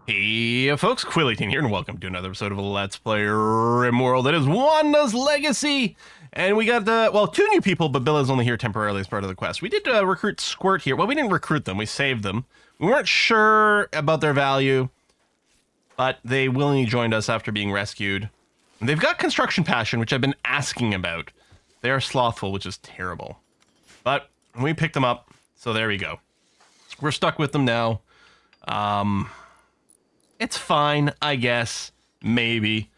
Hey folks, Quillyteen here, and welcome to another episode of Let's Play RimWorld. It is Wanda's Legacy, and we got, two new people, but Billa's only here temporarily as part of the quest. We did recruit Squirt here. Well, we didn't recruit them, we saved them. We weren't sure about their value, but they willingly joined us after being rescued. And they've got construction passion, which I've been asking about. They are slothful, which is terrible. But we picked them up, so there we go. We're stuck with them now. It's fine, I guess. Maybe.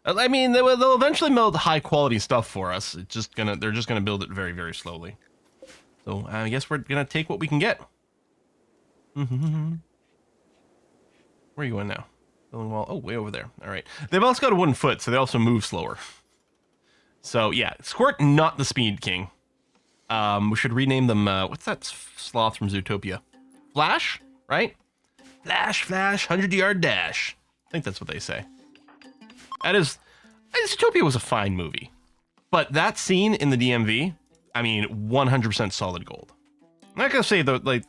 I mean, they'll eventually build high quality stuff for us. They're just gonna build it very, very slowly. So I guess we're gonna take what we can get. Where are you going now? Building wall. Oh, way over there. All right. They've also got a wooden foot, so they also move slower. So yeah, Squirt, not the Speed King. We should rename them. What's that sloth from Zootopia? Flash, right? Flash, 100-yard dash. I think that's what they say. Zootopia was a fine movie. But that scene in the DMV, I mean, 100% solid gold. I'm not gonna say, the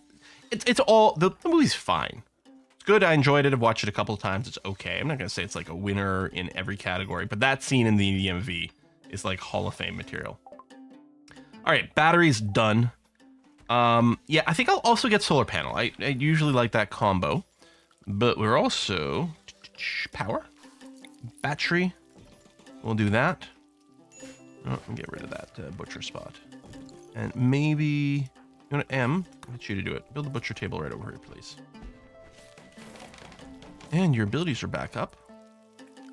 movie's fine. It's good, I enjoyed it, I've watched it a couple of times, it's okay. I'm not gonna say it's like a winner in every category, but that scene in the DMV is like Hall of Fame material. Alright, battery's done. Yeah, I think I'll also get solar panel. I usually like that combo. But we're also... Power? Battery. We'll do that. Oh, get rid of that butcher spot. And maybe... You want to M? I'll get you to do it. Build a butcher table right over here, please. And your abilities are back up.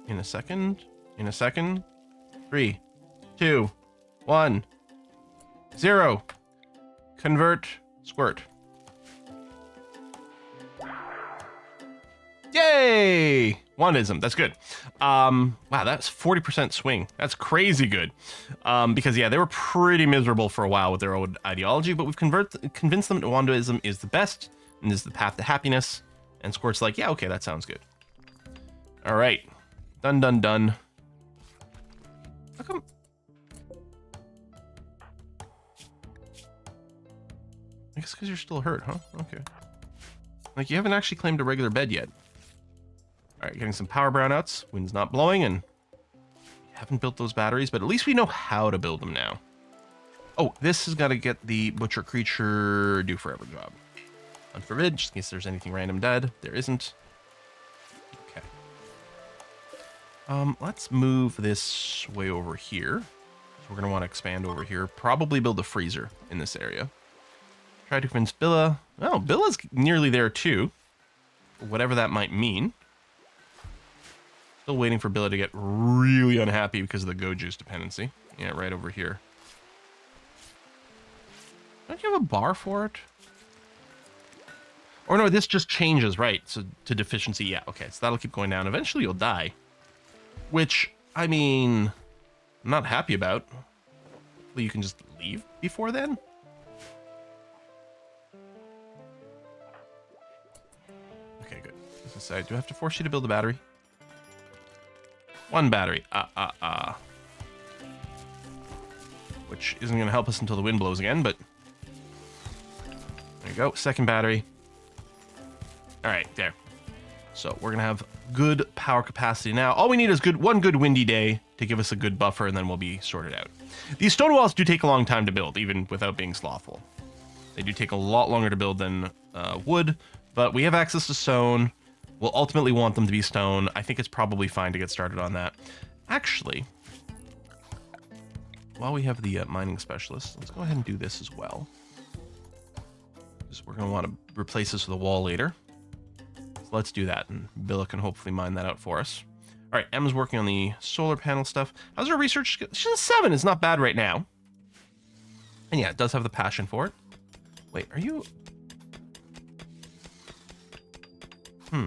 In a second. 3, 2, 1, 0. Convert, Squirt. Yay! Wandism, that's good. Wow, that's 40% swing. That's crazy good. Because yeah, they were pretty miserable for a while with their old ideology, but we've convinced them that Wandism is the best and is the path to happiness. And Squirt's like, yeah, okay, that sounds good. All right, done. How come? I guess because you're still hurt, huh? Okay. Like, you haven't actually claimed a regular bed yet. Alright, getting some power brownouts. Wind's not blowing, and haven't built those batteries, but at least we know how to build them now. Oh, this has got to get the Butcher Creature Do Forever job. Unforbid, just in case there's anything random dead. There isn't. Okay. Let's move this way over here. So we're going to want to expand over here. Probably build a freezer in this area. Try to convince Billa. Oh, Billa's nearly there too. Whatever that might mean. Still waiting for Billa to get really unhappy because of the Go Juice dependency. Yeah, right over here. Don't you have a bar for it? Or no, this just changes, right? So to deficiency, yeah, okay. So that'll keep going down. Eventually you'll die. Which, I mean, I'm not happy about. Hopefully you can just leave before then. Okay, good. Do I have to force you to build a battery? One battery. Which isn't going to help us until the wind blows again, but... There you go. Second battery. Alright, there. So, we're going to have good power capacity now. All we need is one good windy day to give us a good buffer, and then we'll be sorted out. These stone walls do take a long time to build, even without being slothful. They do take a lot longer to build than wood, but we have access to stone. We'll ultimately want them to be stone. I think it's probably fine to get started on that. Actually, while we have the mining specialist, let's go ahead and do this as well. Because we're going to want to replace this with a wall later. So let's do that, and Billa can hopefully mine that out for us. All right, Emma's working on the solar panel stuff. How's her research? She's a 7. It's not bad right now. And yeah, it does have the passion for it. Wait, are you... How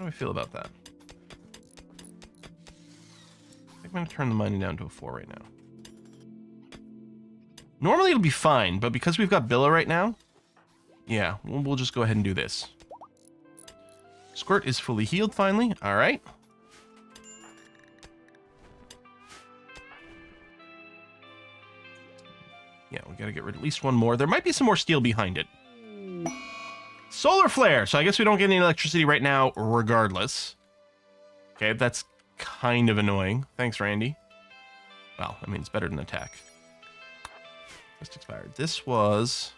do I feel about that? I think I'm going to turn the mining down to a 4 right now. Normally it'll be fine, but because we've got Billa right now, yeah, we'll just go ahead and do this. Squirt is fully healed finally. All right. Yeah, we got to get rid of at least one more. There might be some more steel behind it. solar flare. So I guess we don't get any electricity right now regardless. Okay, that's kind of annoying. Thanks, Randy. Well, I mean, it's better than attack. Just expired. This was...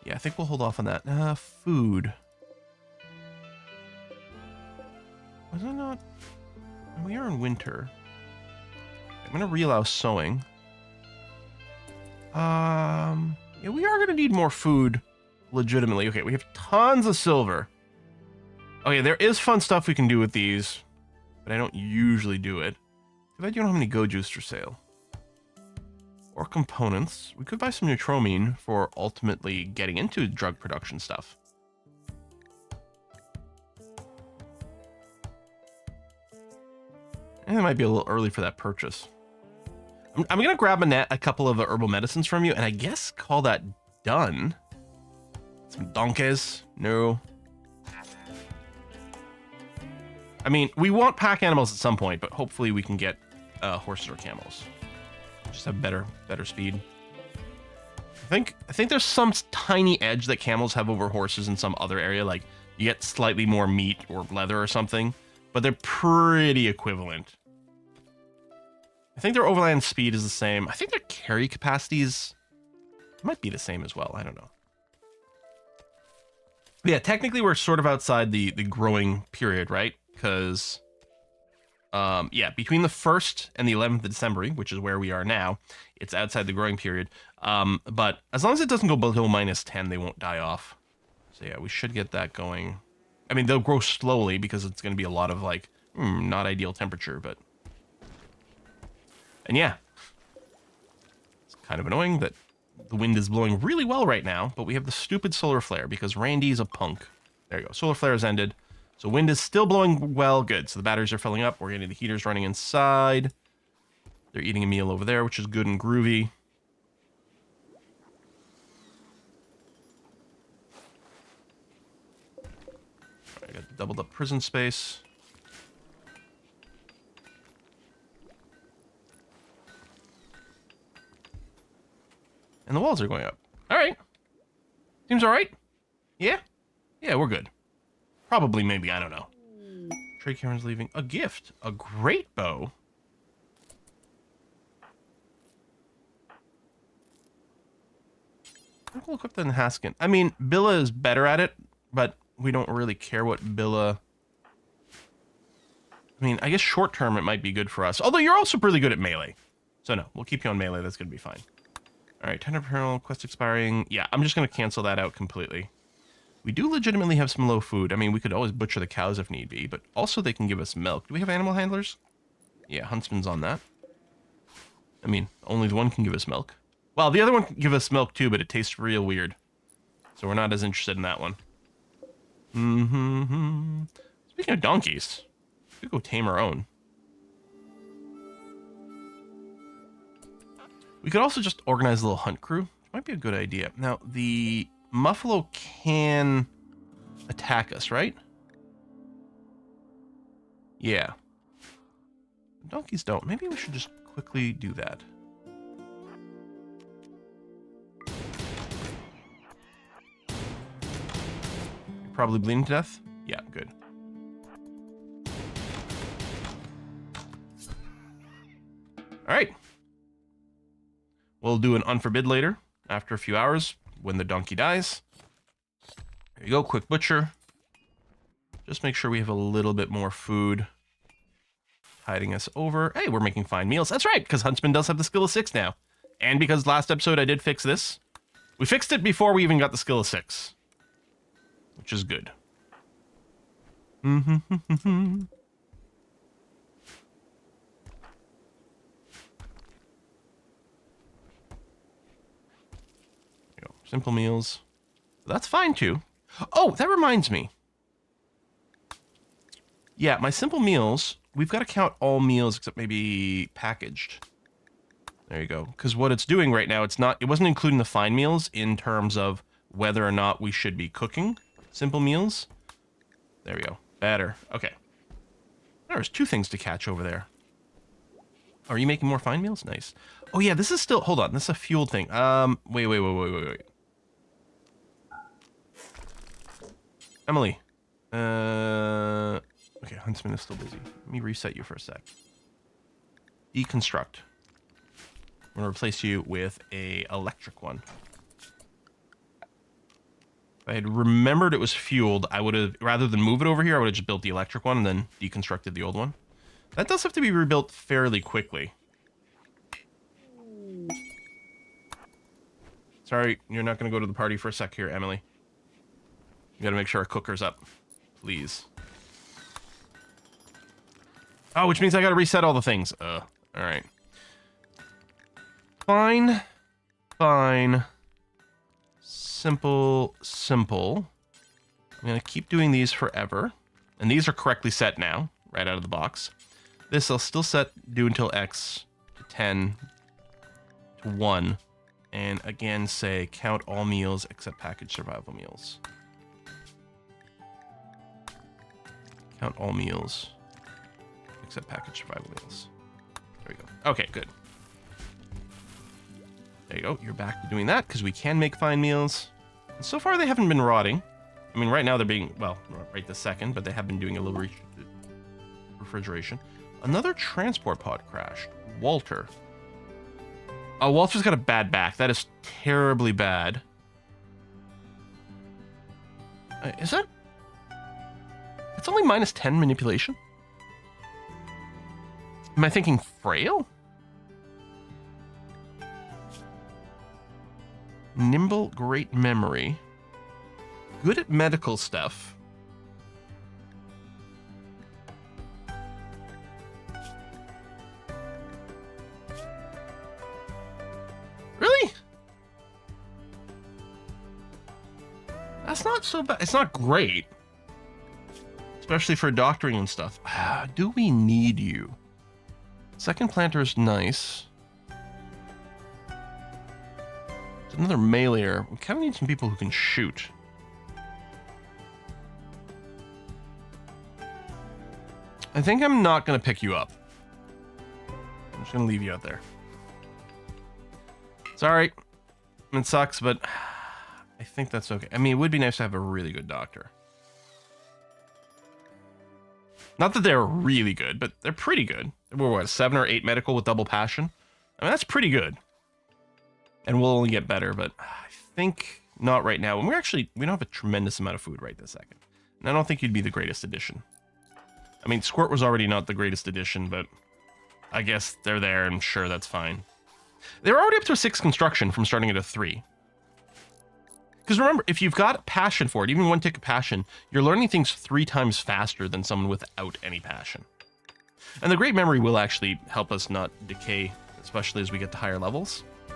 Yeah, I think we'll hold off on that. Food. Was I not... We are in winter. I'm going to re-allow sowing. Yeah, we are going to need more food. Legitimately. Okay, we have tons of silver. Okay, there is fun stuff we can do with these, but I don't usually do it. Too bad you don't have any Go Juice for sale. Or components. We could buy some Neutromine for ultimately getting into drug production stuff. And it might be a little early for that purchase. I'm going to grab a couple of herbal medicines from you, and I guess call that done. Some donkeys? No. I mean, we want pack animals at some point, but hopefully we can get horses or camels. Just have better speed. I think there's some tiny edge that camels have over horses in some other area, like you get slightly more meat or leather or something, but they're pretty equivalent. I think their overland speed is the same. I think their carry capacities might be the same as well. I don't know. Yeah, technically we're sort of outside the growing period, right? Because, yeah, between the 1st and the 11th of December, which is where we are now, it's outside the growing period. But as long as it doesn't go below -10, they won't die off. So yeah, we should get that going. I mean, they'll grow slowly because it's going to be a lot of, like, not ideal temperature, but... And yeah, it's kind of annoying that the wind is blowing really well right now, but we have the stupid solar flare because Randy's a punk. There you go. Solar flare has ended. So wind is still blowing well. Good. So the batteries are filling up. We're getting the heaters running inside. They're eating a meal over there, which is good and groovy. I got the doubled up prison space. And the walls are going up. All right. Seems all right. Yeah? Yeah, we're good. Probably, maybe, I don't know. Trey Karen's leaving. A gift. A great bow. We'll equip the Haskin. I mean, Billa is better at it, but we don't really care what Billa... I mean, I guess short term it might be good for us. Although you're also really good at melee. So no, we'll keep you on melee. That's going to be fine. All right, 10 Apparel, quest expiring. Yeah, I'm just going to cancel that out completely. We do legitimately have some low food. I mean, we could always butcher the cows if need be, but also they can give us milk. Do we have animal handlers? Yeah, Huntsman's on that. I mean, only the one can give us milk. Well, the other one can give us milk too, but it tastes real weird. So we're not as interested in that one. Speaking of donkeys, we could go tame our own. We could also just organize a little hunt crew. Which might be a good idea. Now, the Muffalo can attack us, right? Yeah. Donkeys don't. Maybe we should just quickly do that. You're probably bleeding to death? Yeah, good. All right. We'll do an unforbid later, after a few hours, when the donkey dies. There you go, quick butcher. Just make sure we have a little bit more food hiding us over. Hey, we're making fine meals. That's right, because Huntsman does have the skill of 6 now. And because last episode I did fix this. We fixed it before we even got the skill of 6. Which is good. Simple meals. That's fine too. Oh, that reminds me. Yeah, my simple meals, we've got to count all meals except maybe packaged. There you go. Because what it's doing right now, it wasn't including the fine meals in terms of whether or not we should be cooking simple meals. There we go. Better. Okay. There's 2 things to catch over there. Are you making more fine meals? Nice. Oh yeah, this is still, hold on, this is a fuel thing. Wait. Emily. Okay, Huntsman is still busy. Let me reset you for a sec. Deconstruct. I'm going to replace you with a electric one. If I had remembered it was fueled, I would have, rather than move it over here, I would have just built the electric one and then deconstructed the old one. That does have to be rebuilt fairly quickly. Sorry, you're not going to go to the party for a sec here, Emily. You got to make sure our cooker's up. Please. Oh, which means I got to reset all the things. All right. Fine. Fine. Simple. Simple. I'm going to keep doing these forever. And these are correctly set now, right out of the box. This I'll still set do until X to 10 to 1. And again, say count all meals except packaged survival meals. Count all meals except packaged survival meals. There we go. Okay, good. There you go. You're back to doing that because we can make fine meals. And so far, they haven't been rotting. I mean, right now they're being, well, not right this second, but they have been doing a little refrigeration. Another transport pod crashed. Walter. Oh, Walter's got a bad back. That is terribly bad. Is that... It's only minus 10 manipulation? Am I thinking frail? Nimble, great memory. Good at medical stuff. Really? That's not so bad. It's not great. Especially for doctoring and stuff. Do we need you? Second planter is nice. It's another meleeer. We kind of need some people who can shoot. I think I'm not going to pick you up. I'm just going to leave you out there. Sorry. It sucks, but I think that's okay. I mean, it would be nice to have a really good doctor. Not that they're really good, but they're pretty good. We're what, 7 or 8 medical with double passion? I mean, that's pretty good. And we'll only get better, but I think not right now. And we don't have a tremendous amount of food right this second. And I don't think you'd be the greatest addition. I mean, Squirt was already not the greatest addition, but I guess they're there, and sure, that's fine. They're already up to a 6 construction from starting at a 3. Because remember, if you've got passion for it, even 1 tick of passion, you're learning things 3 times faster than someone without any passion. And the great memory will actually help us not decay, especially as we get to higher levels. You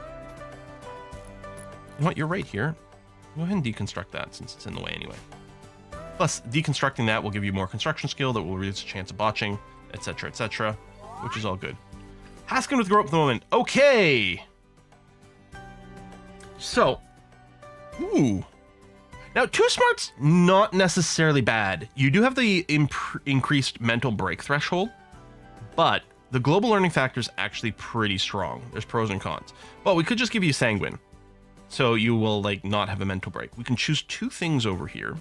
know what, you're right here. Go ahead and deconstruct that since it's in the way anyway. Plus, deconstructing that will give you more construction skill that will reduce the chance of botching, etc., which is all good. Haskin with grow up at the moment. Okay! So, ooh. Now, 2 smart's not necessarily bad. You do have the increased mental break threshold, but the global learning factor is actually pretty strong. There's pros and cons. But we could just give you sanguine, so you will like not have a mental break. We can choose 2 things over here.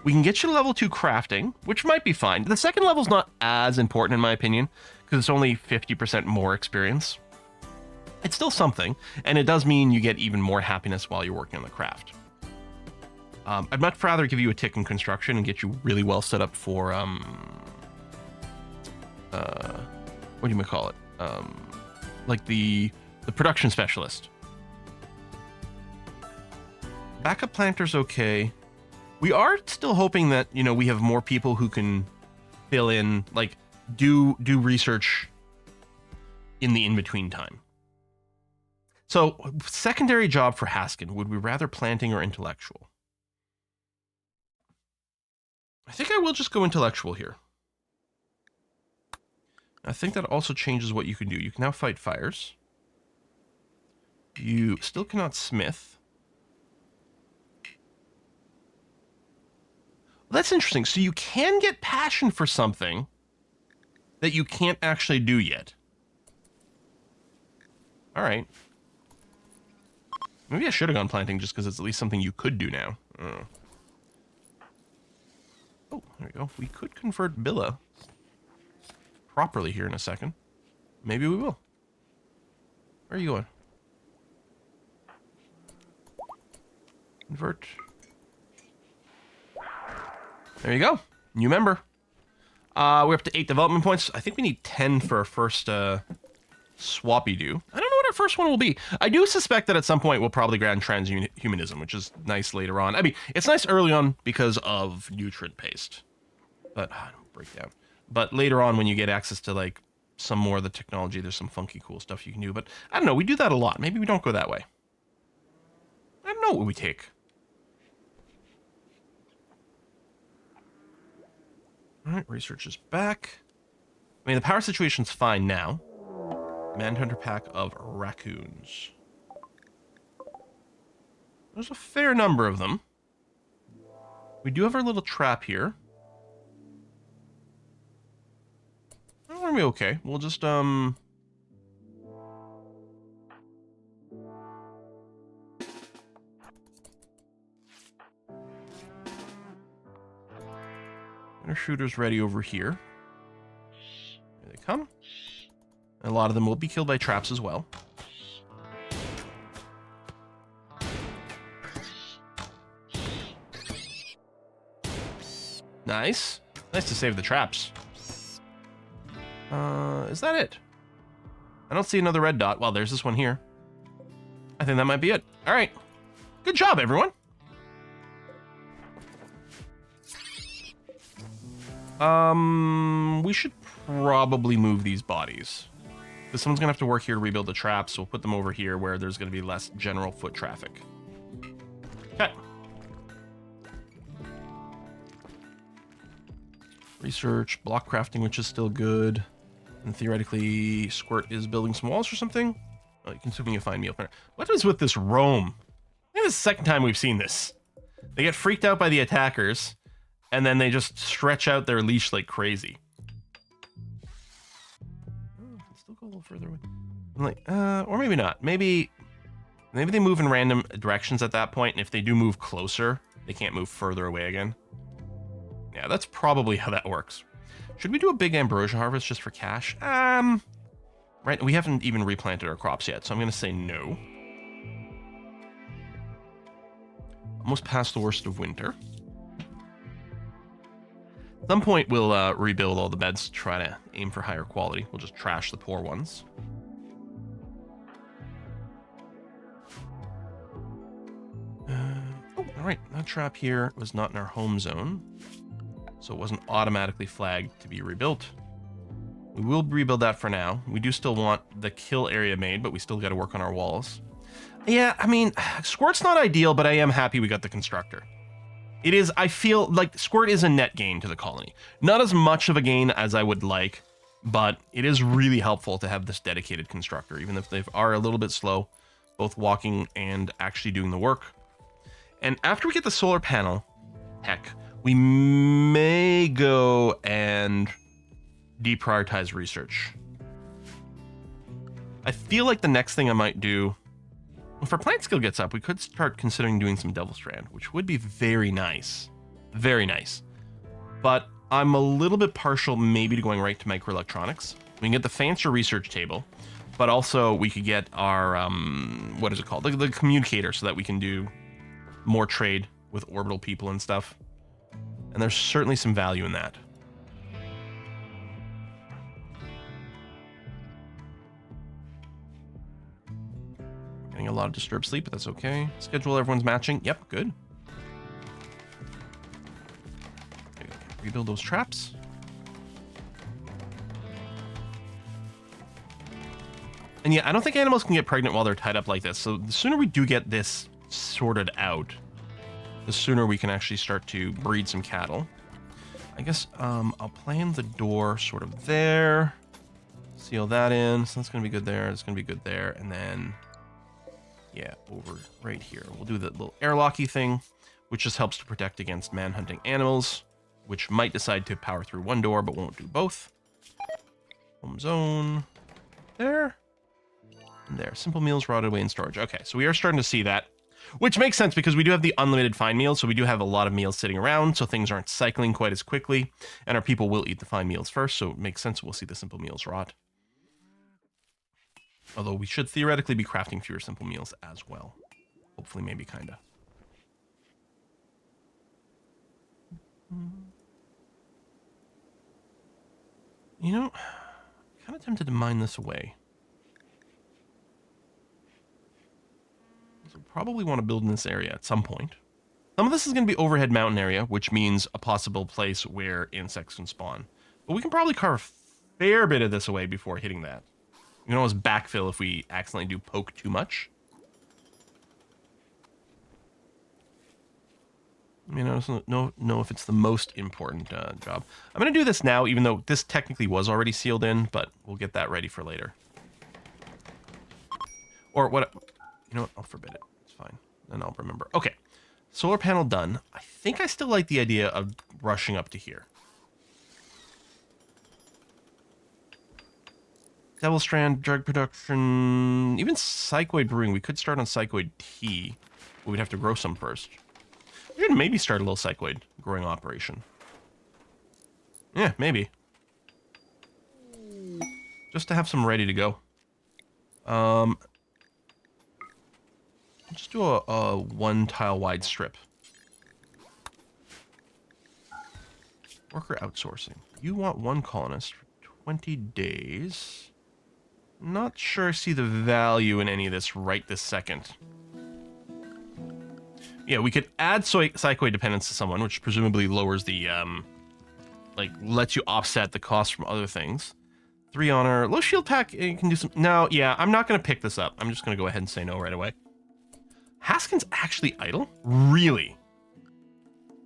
We can get you to level 2 crafting, which might be fine. The second level's not as important in my opinion, because it's only 50% more experience. It's still something, and it does mean you get even more happiness while you're working on the craft. I'd much rather give you a tick in construction and get you really well set up for, what do you call it? Like the production specialist. Backup planter's okay. We are still hoping that, you know, we have more people who can fill in, like, do research in the in-between time. So, secondary job for Haskin, would we rather planting or intellectual? I think I will just go intellectual here. I think that also changes what you can do. You can now fight fires. You still cannot smith. Well, that's interesting. So you can get passion for something that you can't actually do yet. All right. Maybe I should have gone planting just because it's at least something you could do now. I don't know. Oh, there we go. We could convert Billa properly here in a second. Maybe we will. Where are you going? Convert. There you go. New member. We're up to 8 development points. I think we need 10 for our first swappy-do. I don't know what our first one will be. I do suspect that at some point we'll probably grant transhumanism, which is nice later on. I mean, it's nice early on because of nutrient paste. But, breakdown. But later on when you get access to, like, some more of the technology, there's some funky cool stuff you can do. But, I don't know, we do that a lot. Maybe we don't go that way. I don't know what we take. Alright, research is back. I mean, the power situation's fine now. Manhunter pack of raccoons. There's a fair number of them. We do have our little trap here. We're gonna be okay. We'll just, our shooter's ready over here. Here they come. And a lot of them will be killed by traps as well. Nice. Nice to save the traps. Is that it? I don't see another red dot. Well, there's this one here. I think that might be it. All right. Good job, everyone. We should probably move these bodies. Because someone's going to have to work here to rebuild the traps, so we'll put them over here where there's going to be less general foot traffic. Okay. Research, block crafting, which is still good. And theoretically, Squirt is building some walls or something. Oh, you consuming a fine meal. What is with this roam? I think this is the second time we've seen this. They get freaked out by the attackers, and then they just stretch out their leash like crazy. Oh, I can still go a little further away. I'm like, or maybe not. Maybe they move in random directions at that point, and if they do move closer, they can't move further away again. Yeah, that's probably how that works. Should we do a big ambrosia harvest just for cash? Right, we haven't even replanted our crops yet, so I'm going to say no. Almost past the worst of winter. At some point, we'll rebuild all the beds to try to aim for higher quality. We'll just trash the poor ones. Oh, all right. That trap here was not in our home zone, so it wasn't automatically flagged to be rebuilt. We will rebuild that for now. We do still want the kill area made, but we still got to work on our walls. Yeah, I mean, Squirt's not ideal, but I am happy we got the constructor. It is, I feel like Squirt is a net gain to the colony. Not as much of a gain as I would like, but it is really helpful to have this dedicated constructor, even if they are a little bit slow, both walking and actually doing the work. And after we get the solar panel, heck, we may go and deprioritize research. I feel like the next thing I might do, if our plant skill gets up, we could start considering doing some Devil Strand, which would be very nice. Very nice. But I'm a little bit partial maybe to going right to microelectronics. We can get the fancier research table, but also we could get our, what is it called? The communicator, so that we can do more trade with orbital people and stuff. And there's certainly some value in that. Getting a lot of disturbed sleep, but that's okay. Schedule everyone's matching. Yep, good. Okay, rebuild those traps. And yeah, I don't think animals can get pregnant while they're tied up like this. So the sooner we do get this sorted out, the sooner we can actually start to breed some cattle. I guess I'll plan the door sort of there. Seal that in. So that's going to be good there. It's going to be good there. And then, yeah, over right here. We'll do the little airlocky thing, which just helps to protect against man-hunting animals, which might decide to power through one door, but won't do both. Home zone. There. And there. Simple meals rotted away in storage. Okay, so we are starting to see that. Which makes sense because we do have the unlimited fine meals, so we do have a lot of meals sitting around, so things aren't cycling quite as quickly, and our people will eat the fine meals first, so it makes sense we'll see the simple meals rot. Although we should theoretically be crafting fewer simple meals as well. Hopefully, maybe, kinda. You know, I'm kind of tempted to mine this away. So probably want to build in this area at some point. Some of this is going to be overhead mountain area, which means a possible place where insects can spawn. But we can probably carve a fair bit of this away before hitting that. We can always backfill if we accidentally do poke too much. I mean, I don't know if it's the most important job. I'm going to do this now, even though this technically was already sealed in, but we'll get that ready for later. Or what? You know what? I'll forbid it. It's fine. Then I'll remember. Okay. Solar panel done. I think I still like the idea of rushing up to here. Devil Strand, drug production, even Psychoid brewing. We could start on Psychoid tea, but we'd have to grow some first. We could maybe start a little Psychoid growing operation. Yeah, maybe. Just to have some ready to go. Just do a one tile wide strip. Worker outsourcing. You want one colonist for 20 days. Not sure I see the value in any of this right this second. Yeah, we could add psychoid dependence to someone, which presumably lowers the, like, lets you offset the cost from other things. 3 honor. Low shield attack, you can do some... No, yeah, I'm not going to pick this up. I'm just going to go ahead and say no right away. Haskins actually idle? Really?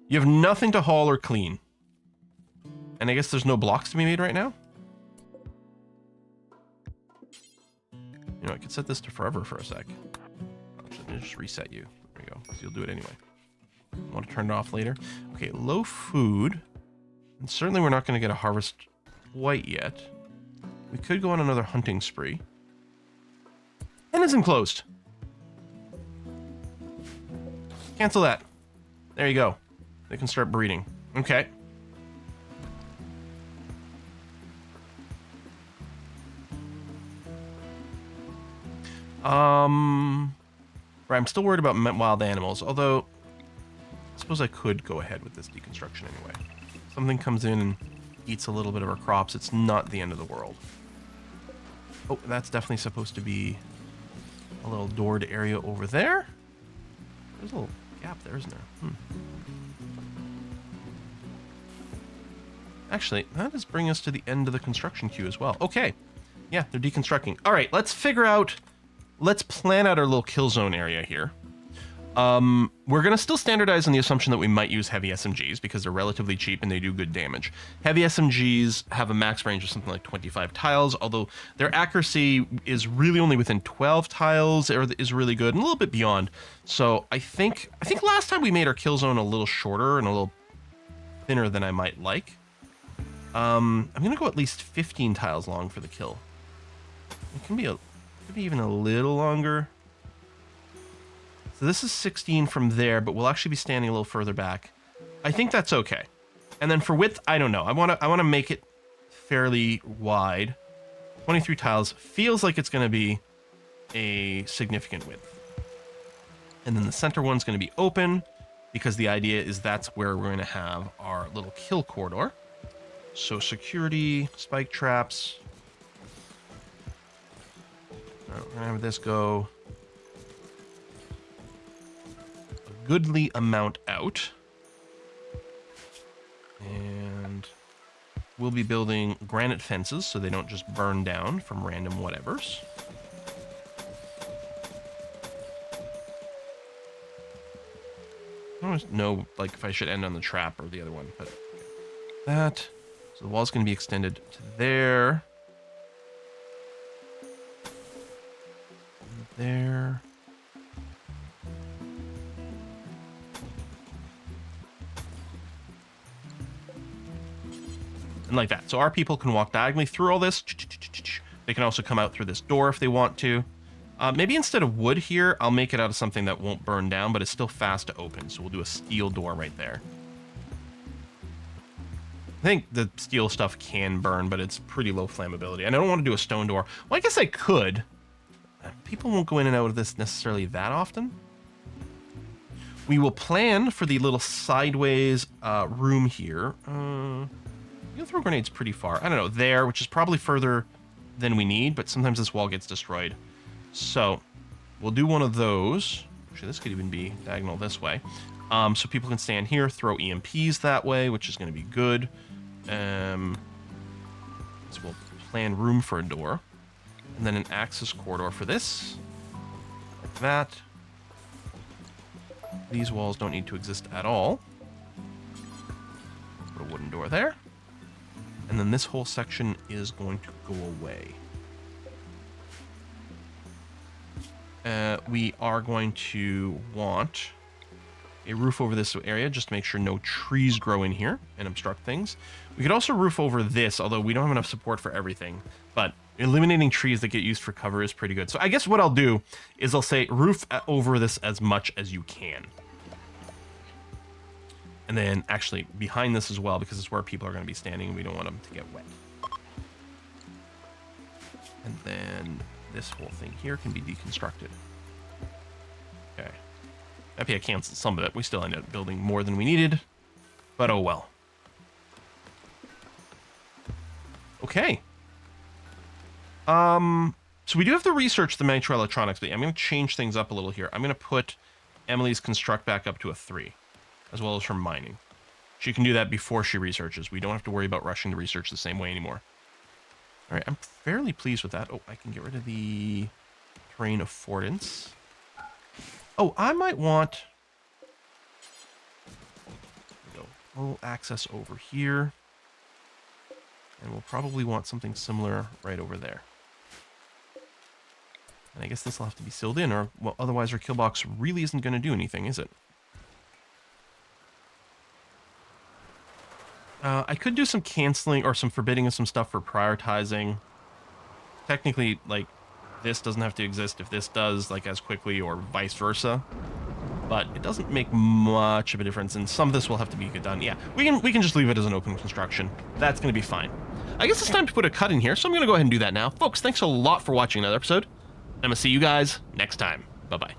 You have nothing to haul or clean. And I guess there's no blocks to be made right now? You know, I could set this to forever for a sec. Let me just reset you. There we go. So you'll do it anyway. Want to turn it off later? Okay, low food. And certainly we're not going to get a harvest quite yet. We could go on another hunting spree. And it's enclosed. Cancel that. There you go. They can start breeding. Okay. Right, I'm still worried about wild animals, although I suppose I could go ahead with this deconstruction anyway. Something comes in and eats a little bit of our crops, it's not the end of the world. Oh, that's definitely supposed to be a little doored area over there. There's a little gap there, isn't there? Actually, that does bring us to the end of the construction queue as well. Okay. Yeah, they're deconstructing. All right, let's figure out... Let's plan out our little kill zone area here. We're going to still standardize on the assumption that we might use heavy SMGs because they're relatively cheap and they do good damage. Heavy SMGs have a max range of something like 25 tiles, although their accuracy is really only within 12 tiles, or is really good, and a little bit beyond. So I think last time we made our kill zone a little shorter and a little thinner than I might like. I'm going to go at least 15 tiles long for the kill. It can be even a little longer. So this is 16 from there, but we'll actually be standing a little further back. I think that's okay. And then for width, I don't know. I want to make it fairly wide. 23 tiles feels like it's going to be a significant width. And then the center one's going to be open because the idea is that's where we're going to have our little kill corridor. So security, spike traps. We're going to have this go a goodly amount out. And we'll be building granite fences so they don't just burn down from random whatevers. I don't know like if I should end on the trap or the other one, but that. So the wall's going to be extended to there. There. And like that. So our people can walk diagonally through all this. They can also come out through this door if they want to. Maybe instead of wood here, I'll make it out of something that won't burn down, but it's still fast to open. So we'll do a steel door right there. I think the steel stuff can burn, but it's pretty low flammability. And I don't want to do a stone door. Well, I guess I could. People won't go in and out of this necessarily that often. We will plan for the little sideways room here. You'll throw grenades pretty far. I don't know, there, which is probably further than we need, but sometimes this wall gets destroyed. So we'll do one of those. Actually, this could even be diagonal this way. So people can stand here, throw EMPs that way, which is going to be good. So we'll plan room for a door. And then an access corridor for this. Like that. These walls don't need to exist at all. Put a wooden door there. And then this whole section is going to go away. We are going to want a roof over this area just to make sure no trees grow in here and obstruct things. We could also roof over this, although we don't have enough support for everything. But eliminating trees that get used for cover is pretty good. So I guess what I'll do is I'll say roof over this as much as you can. And then actually behind this as well, because it's where people are going to be standing and we don't want them to get wet. And then this whole thing here can be deconstructed. Okay. Maybe I canceled some of it. We still ended up building more than we needed, but oh well. Okay. So we do have to research the miniature electronics, but I'm going to change things up a little here. I'm going to put Emily's construct back up to a 3, as well as her mining. She can do that before she researches. We don't have to worry about rushing the research the same way anymore. All right, I'm fairly pleased with that. Oh, I can get rid of the terrain affordance. Oh, I might want... There we go. A little access over here. And we'll probably want something similar right over there. And I guess this will have to be sealed in, or well, otherwise our kill box really isn't going to do anything, is it? I could do some canceling or some forbidding of some stuff for prioritizing. Technically, like, this doesn't have to exist if this does, like, as quickly, or vice versa. But it doesn't make much of a difference, and some of this will have to be done. Yeah, we can just leave it as an open construction. That's going to be fine. I guess it's time to put a cut in here, so I'm going to go ahead and do that now. Folks, thanks a lot for watching another episode. I'm going to see you guys next time. Bye-bye.